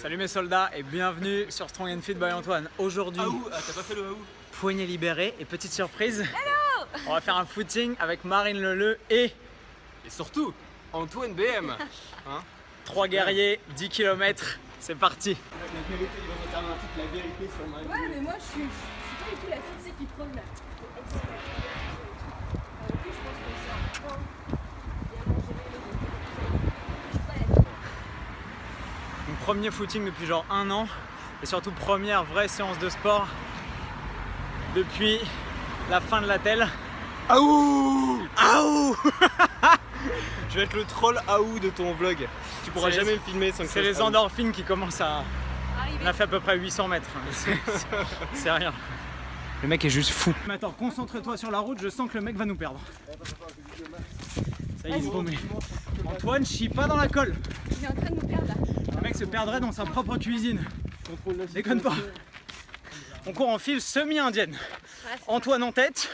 Salut mes soldats et bienvenue sur Strong and Fit by Antoine. Aujourd'hui, t'as pas fait le haou? poignet libéré et petite surprise. Hello. On va faire un footing avec Marine Leleu et surtout, Antoine BM. Hein? 3 guerriers, 10 km. C'est parti. La vérité sur ma vie. Ouais, mais moi je suis pas du tout la fille qui prône là. Mon premier footing depuis genre 1 an et surtout première vraie séance de sport depuis la fin de la telle. Aouh! Aouh. Je vais être le troll aouh de ton vlog. Tu pourras C'est jamais les- le filmer sans que C'est ça les se aouh. endorphines qui commencent à... On a fait à peu près 800 mètres. C'est rien. Le mec est juste fou. Mais attends, concentre-toi sur la route, je sens que le mec va nous perdre. Ça y est, il se paumé. Antoine, chie pas dans la colle. Il est en train de nous perdre là. Le mec se perdrait dans sa propre cuisine. Déconne pas. On court en file semi-indienne. Antoine en tête.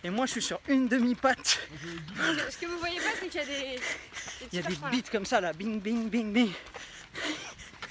Et moi, je suis sur une demi-patte. Ce que vous voyez pas, c'est qu'il y a des Il y a des beats. beats comme ça là. Bing, bing, bing, bing.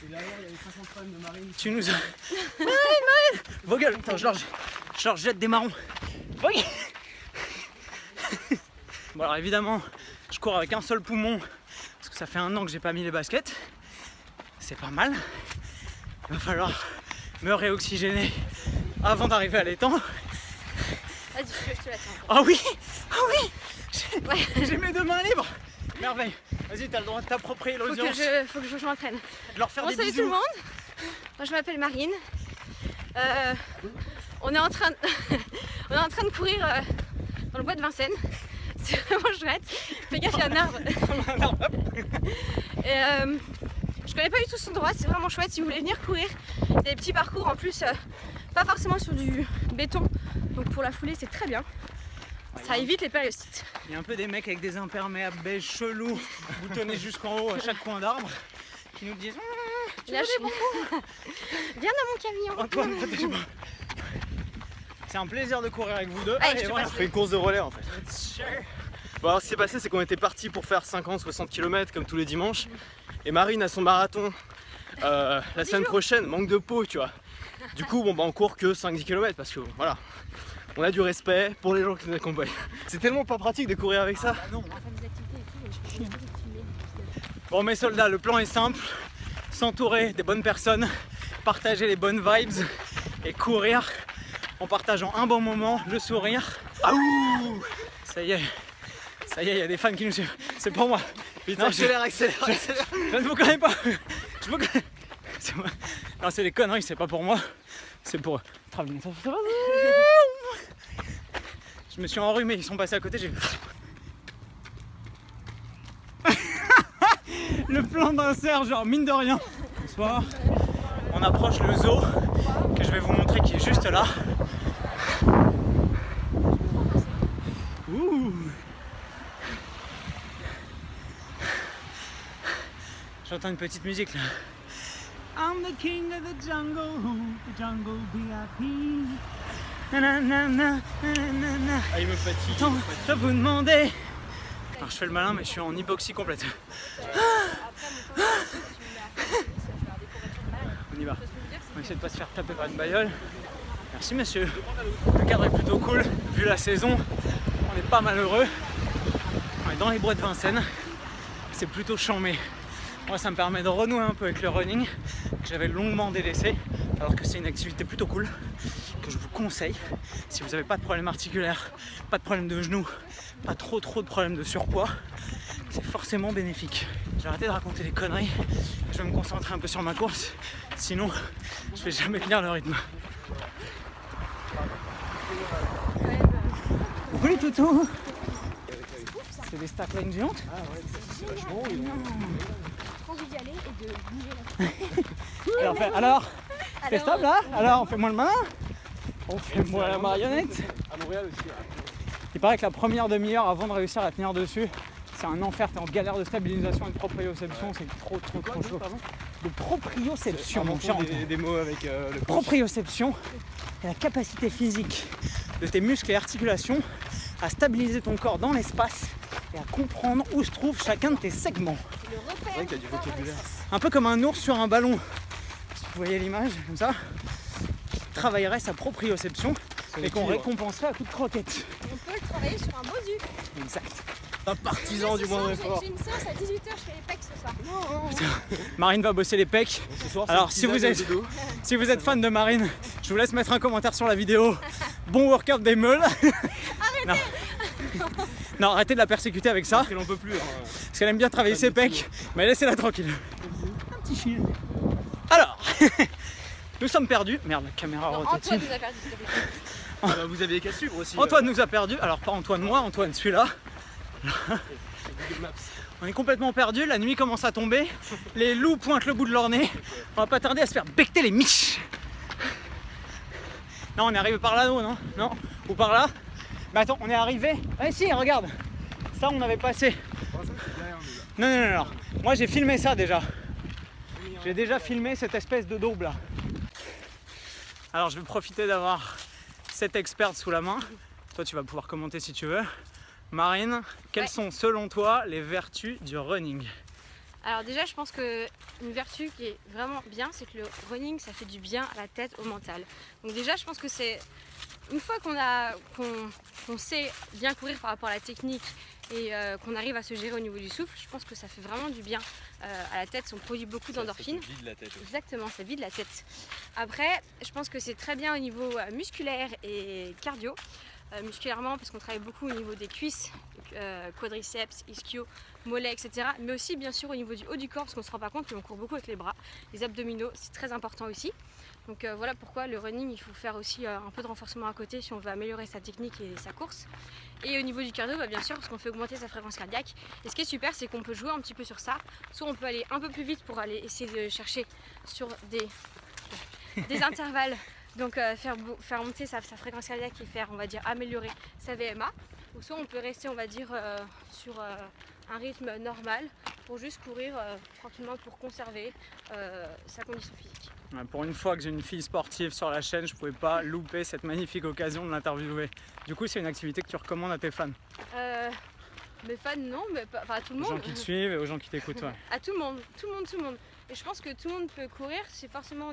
Et derrière, il y a les 50 fans de Marine. Tu nous as... Marine. Vos gueules. Attends, je leur jette des marrons. Vos- Bon alors évidemment, je cours avec un seul poumon parce que ça fait 1 an que j'ai pas mis les baskets. C'est pas mal. Il va falloir me réoxygéner avant d'arriver à l'étang. Vas-y, je te l'attends. Ah oui, ah oui, Ouais. j'ai mes 2 mains libres. Merveille. Vas-y, t'as le droit de t'approprier l'audience, Faut que je m'entraîne. de leur faire Bon, des salut tout bisous. le monde. Moi, je m'appelle Marine. On est en train de courir dans le bois de Vincennes. C'est vraiment chouette. Fais gaffe, il y a un arbre. Et je connais pas du tout cet endroit, c'est vraiment chouette. Si vous voulez venir courir, il y a des petits parcours en plus, pas forcément sur du béton. Donc pour la foulée, c'est très bien. Ça évite les périostites. Il y a un peu des mecs avec des imperméables beige chelous, boutonnés jusqu'en haut à chaque coin d'arbre, qui nous disent Là, viens dans mon camion. Antoine, protège-moi. C'est un plaisir de courir avec vous deux. Allez, je Allez, te voilà. On fait une course de relais en fait. Sure. Bon, alors ce qui s'est passé, c'est qu'on était parti pour faire 50-60 km comme tous les dimanches. Et Marine a son marathon la semaine prochaine, manque de peau, tu vois. Du coup, bon, bah, on court que 5-10 km parce que voilà, on a du respect pour les gens qui nous accompagnent. C'est tellement pas pratique de courir avec ça. Bon mes soldats, le plan est simple, s'entourer des bonnes personnes, partager les bonnes vibes et courir en partageant un bon moment, le sourire. Aouh! Ça y est, il y a des fans qui nous suivent. C'est pour moi. Putain, Non, accélère. Je ne vous connais pas. Je vous connais. C'est moi. Non, c'est des conneries, c'est pas pour moi. C'est pour travelling. Je me suis enrhumé, ils sont passés à côté, j'ai... Le plan d'insert, genre mine de rien. Bonsoir. On approche le zoo que je vais vous montrer qui est juste là. Ouh. J'entends une petite musique là. I'm the king of the jungle VIP. Nanana, nanana. Ah, il me fatigue. Attends, je vais vous demander. Alors, je fais le malin, mais je suis en hypoxie complète. On y va. On va essayer de pas se faire taper par une bagnole. Merci monsieur. Le cadre est plutôt cool. Vu la saison, on n'est pas malheureux. On est dans les bois de Vincennes. C'est plutôt chambé. Moi, ça me permet de renouer un peu avec le running que j'avais longuement délaissé. Alors que c'est une activité plutôt cool que je vous conseille. Si vous n'avez pas de problème articulaire, pas de problème de genoux, pas trop de problèmes de surpoids, c'est forcément bénéfique. J'ai arrêté de raconter des conneries. Je vais me concentrer un peu sur ma course. Sinon, je vais jamais tenir le rythme. Coucou les toutous. C'est des stackline géantes. Envie d'y aller et de bouger la Alors, t'es stable là? Alors, on fait moi le malin? On fait moi la marionnette? À Montréal aussi. Il paraît que la première demi-heure avant de réussir à tenir dessus, c'est un enfer, t'es en galère de stabilisation et de proprioception, c'est trop chaud. De proprioception, mon cher Antoine. Des mots avec le Proprioception est la capacité physique de tes muscles et articulations à stabiliser ton corps dans l'espace et à comprendre où se trouve chacun de tes segments. C'est vrai que t'as du vocabulaire. Un peu comme un ours sur un ballon vous voyez l'image comme ça, travaillerait sa proprioception et qu'on récompenserait à toute croquette. On peut le travailler sur un bosu. Exact. Un partisan du moindre effort. J'ai une séance à 18h, je fais les pecs ce soir. Marine va bosser les pecs. Ce soir, Alors si vous êtes fan de Marine, je vous laisse mettre un commentaire sur la vidéo. Bon workout des meules. Non. Non, arrêtez de la persécuter avec ça. Elle en peut plus. Hein. Parce qu'elle aime bien travailler ses pecs, mais laissez-la tranquille. Un petit chill. Alors, nous sommes perdus. Merde, la caméra Non, rotative. Antoine nous a perdu, s'il te plaît. Ah bah, vous avez qu'à suivre aussi. Antoine nous a perdus. Alors pas Antoine moi, Antoine celui-là. Google Maps. On est complètement perdus, la nuit commence à tomber. Les loups pointent le bout de leur nez. On va pas tarder à se faire becter les miches. Non, on est arrivé par là-haut, non? Non? Ou par là? Mais attends, on est arrivé. Ah si, regarde. Ça, on avait passé. Non, non, non, non. Moi, j'ai filmé ça déjà. J'ai déjà filmé cette espèce de daube là. Alors, je vais profiter d'avoir cette experte sous la main. Toi, tu vas pouvoir commenter si tu veux. Marine, quelles sont selon toi les vertus du running? Alors déjà, je pense que une vertu qui est vraiment bien, c'est que le running, ça fait du bien à la tête, au mental. Donc déjà, je pense que c'est une fois qu'on sait bien courir par rapport à la technique et qu'on arrive à se gérer au niveau du souffle, je pense que ça fait vraiment du bien à la tête. On produit beaucoup d'endorphines. Ça vide la tête. Exactement, ça vide la tête. Après, je pense que c'est très bien au niveau musculaire et cardio. Musculairement parce qu'on travaille beaucoup au niveau des cuisses, quadriceps, ischio, mollets, etc. Mais aussi bien sûr au niveau du haut du corps parce qu'on ne se rend pas compte qu'on court beaucoup avec les bras, les abdominaux, c'est très important aussi. Donc voilà pourquoi le running, il faut faire aussi un peu de renforcement à côté si on veut améliorer sa technique et sa course. Et au niveau du cardio, bien sûr, parce qu'on fait augmenter sa fréquence cardiaque. Et ce qui est super, c'est qu'on peut jouer un petit peu sur ça. Soit on peut aller un peu plus vite pour aller essayer de chercher sur des intervalles. Donc faire monter sa fréquence cardiaque et faire, on va dire, améliorer sa VMA. Ou soit on peut rester, on va dire, sur un rythme normal pour juste courir tranquillement pour conserver sa condition physique. Ouais, pour une fois que j'ai une fille sportive sur la chaîne, je pouvais pas louper cette magnifique occasion de l'interviewer. Du coup, c'est une activité que tu recommandes à tes fans? Mes fans, non, mais à tout le monde. Aux gens qui te suivent et aux gens qui t'écoutent, ouais. À tout le monde, tout le monde, tout le monde. Et je pense que tout le monde peut courir si forcément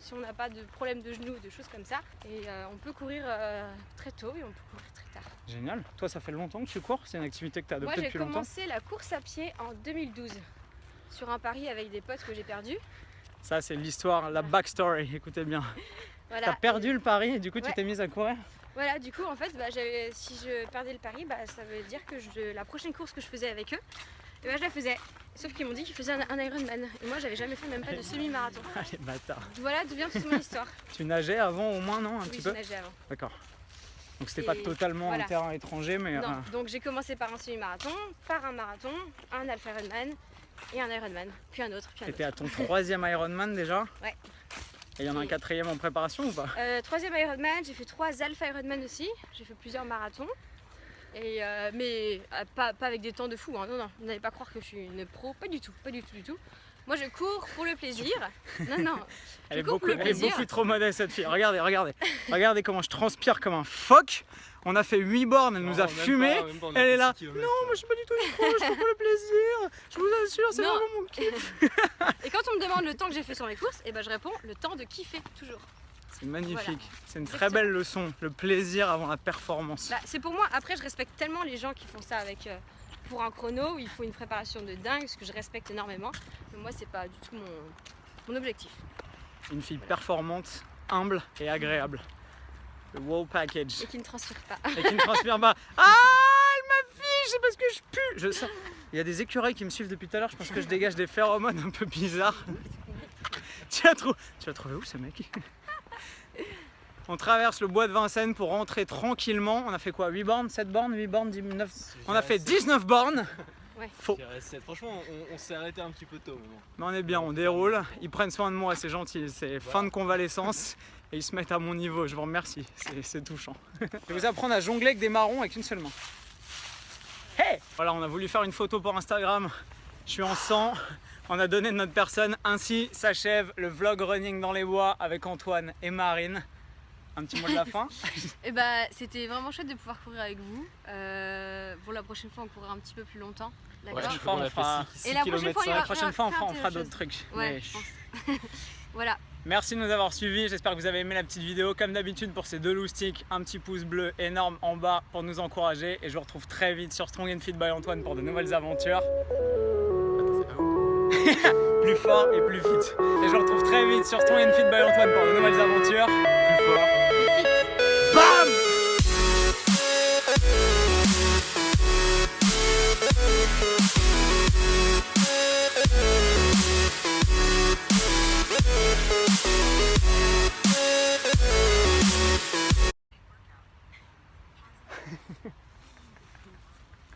si on n'a pas de problème de genoux, de choses comme ça. Et on peut courir très tôt et on peut courir très tard. Génial. Toi, ça fait longtemps que tu cours? C'est une activité que tu as adoptée depuis longtemps? Moi, j'ai commencé la course à pied en 2012 sur un pari avec des potes que j'ai perdus. Ça, c'est l'histoire, la backstory, écoutez bien. Voilà. T'as perdu le pari et du coup, Ouais. tu t'es mise à courir? Voilà, du coup, en fait, si je perdais le pari, ça veut dire que la prochaine course que je faisais avec eux, je la faisais. Sauf qu'ils m'ont dit qu'ils faisaient un Ironman. Et moi, j'avais jamais fait même pas de semi-marathon. Allez, bâtard. Voilà d'où vient toute mon histoire. Tu nageais avant au moins, non? Un Oui, petit je peu? nageais avant. D'accord. Donc c'était pas totalement voilà. un terrain étranger, mais... Non, donc j'ai commencé par un semi-marathon, par un marathon, un Alpha Ironman et un Ironman, puis un autre, puis un autre. T'étais à ton 3e Ironman déjà? Ouais. Et il y en a un 4e en préparation ou pas? 3e Ironman, j'ai fait 3 Alpha Ironman aussi, j'ai fait plusieurs marathons. Et mais pas avec des temps de fou, hein. Non, non, vous n'allez pas croire que je suis une pro, pas du tout, pas du tout, du tout. Moi je cours pour le plaisir. Non, non. Elle est beaucoup trop modeste cette fille. Regardez, regardez. Regardez comment je transpire comme un phoque. On a fait 8 bornes, elle nous a fumé. Elle est là. Non, moi je suis pas du tout une pro, je fais pour le plaisir. Je vous assure, c'est Non. vraiment mon kiff. Et quand on me demande le temps que j'ai fait sur mes courses, et ben je réponds le temps de kiffer toujours. C'est magnifique. Voilà. C'est une très belle leçon. Le plaisir avant la performance. Bah, c'est pour moi, après je respecte tellement les gens qui font ça avec pour un chrono où il faut une préparation de dingue, ce que je respecte énormément. Mais moi c'est pas du tout mon objectif. Une fille performante, humble et agréable. Le wow package. Et qui ne transpire pas. Et qui ne transpire pas. Ah, elle m'affiche, c'est parce que je pue. Je sens. Il y a des écureuils qui me suivent depuis tout à l'heure. Je pense que je dégage des phéromones un peu bizarres. Tu l'as trouvé où ce mec? On traverse le bois de Vincennes pour rentrer tranquillement. On a fait quoi? 8 bornes, 7 bornes, 8 bornes, 19. On a fait 19 bornes. Ouais. Faux. Franchement, on s'est arrêté un petit peu tôt. Mais on est bien, on déroule. Ils prennent soin de moi, c'est gentil. C'est fin de convalescence. Et ils se mettent à mon niveau. Je vous remercie. C'est touchant. Je vais vous apprendre à jongler avec des marrons avec une seule main. Hey! Voilà, on a voulu faire une photo pour Instagram. Je suis en sang. On a donné de notre personne. Ainsi s'achève le vlog running dans les bois avec Antoine et Marine. Un petit mot de la fin? Et bah c'était vraiment chouette de pouvoir courir avec vous. Pour la prochaine fois on courra un petit peu plus longtemps. La prochaine fois on fera. Et la prochaine fois, La prochaine fois on fera d'autres trucs. Ouais, Mais je pense. Voilà. Merci de nous avoir suivis, j'espère que vous avez aimé la petite vidéo. Comme d'habitude pour ces 2 loustiques, un petit pouce bleu énorme en bas pour nous encourager. Et je vous retrouve très vite sur Strong and Fit by Antoine pour de nouvelles aventures. Plus fort et plus vite. Et je vous retrouve très vite sur Strong and Fit by Antoine pour de nouvelles aventures. Plus fort.